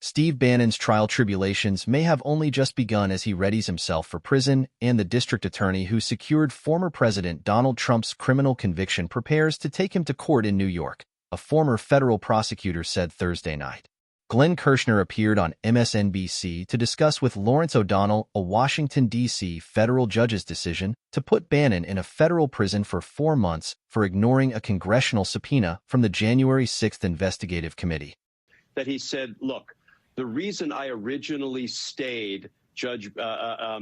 Steve Bannon's trial tribulations may have only just begun as he readies himself for prison, and the district attorney who secured former President Donald Trump's criminal conviction prepares to take him to court in New York, a former federal prosecutor said Thursday night. Glenn Kirschner appeared on MSNBC to discuss with Lawrence O'Donnell a Washington, D.C. federal judge's decision to put Bannon in a federal prison for 4 months for ignoring a congressional subpoena from the January 6th investigative committee. That he said, look, the reason I originally stayed Judge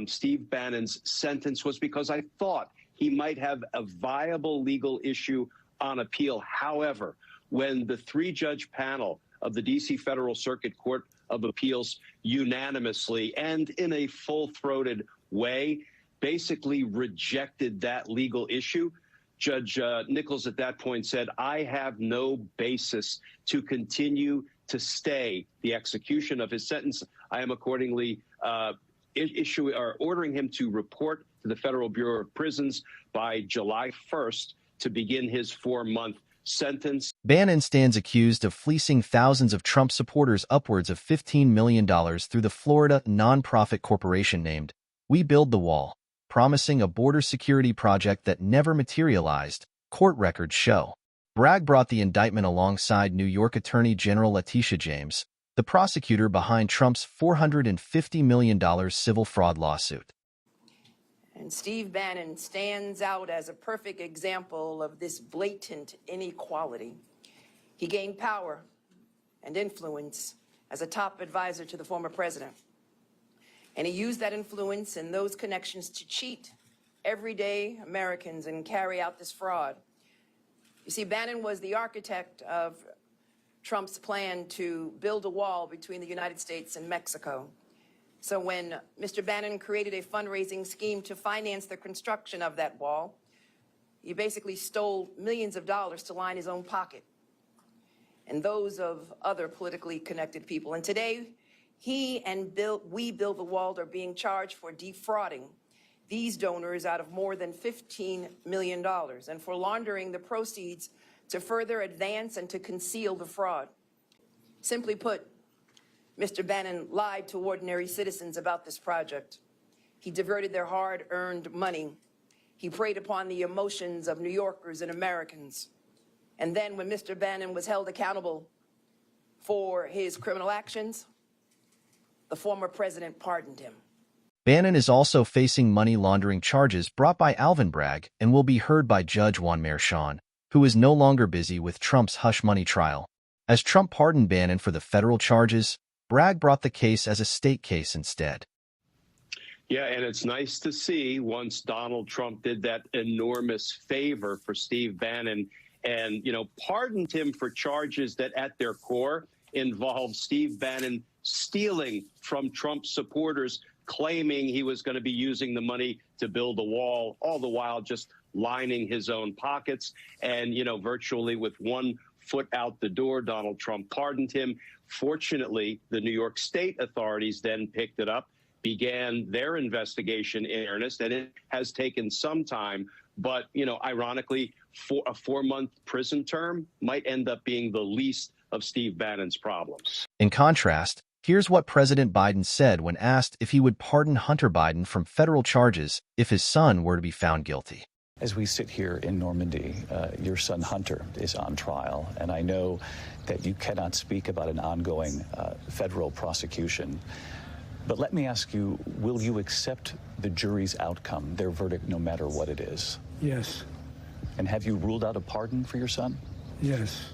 Steve Bannon's sentence was because I thought he might have a viable legal issue on appeal. However, when the 3-judge panel of the D.C. Federal Circuit Court of Appeals unanimously and in a full-throated way basically rejected that legal issue, Judge Nichols at that point said, I have no basis to continue to stay the execution of his sentence. I am accordingly ordering him to report to the Federal Bureau of Prisons by July 1st to begin his 4-month sentence. Bannon stands accused of fleecing thousands of Trump supporters upwards of $15 million through the Florida nonprofit corporation named WEBUILDTHEWALL, promising a border security project that never materialized, court records show. Bragg brought the indictment alongside New York Attorney General Letitia James, the prosecutor behind Trump's $450 million civil fraud lawsuit. And Steve Bannon stands out as a perfect example of this blatant inequality. He gained power and influence as a top advisor to the former president. And he used that influence and those connections to cheat everyday Americans and carry out this fraud. You see, Bannon was the architect of Trump's plan to build a wall between the United States and Mexico. So when Mr. Bannon created a fundraising scheme to finance the construction of that wall, he basically stole millions of dollars to line his own pocket and those of other politically connected people. And today, he and WEBUILDTHEWALL are being charged for defrauding these donors out of more than $15 million and for laundering the proceeds to further advance and to conceal the fraud. Simply put, Mr. Bannon lied to ordinary citizens about this project. He diverted their hard-earned money. He preyed upon the emotions of New Yorkers and Americans. And then when Mr. Bannon was held accountable for his criminal actions, the former president pardoned him. Bannon is also facing money laundering charges brought by Alvin Bragg and will be heard by Judge Juan Merchan, who is no longer busy with Trump's hush money trial. As Trump pardoned Bannon for the federal charges, Bragg brought the case as a state case instead. Yeah, and it's nice to see once Donald Trump did that enormous favor for Steve Bannon and, pardoned him for charges that at their core involved Steve Bannon stealing from Trump supporters, claiming he was going to be using the money to build a wall, all the while just lining his own pockets. And, virtually with one foot out the door, Donald Trump pardoned him. Fortunately, the New York State authorities then picked it up, began their investigation in earnest, and it has taken some time. But, ironically, a 4-month prison term might end up being the least of Steve Bannon's problems. In contrast, here's what President Biden said when asked if he would pardon Hunter Biden from federal charges if his son were to be found guilty. As we sit here in Normandy, your son Hunter is on trial, and I know that you cannot speak about an ongoing federal prosecution. But let me ask you, will you accept the jury's outcome, their verdict, no matter what it is? Yes. And have you ruled out a pardon for your son? Yes.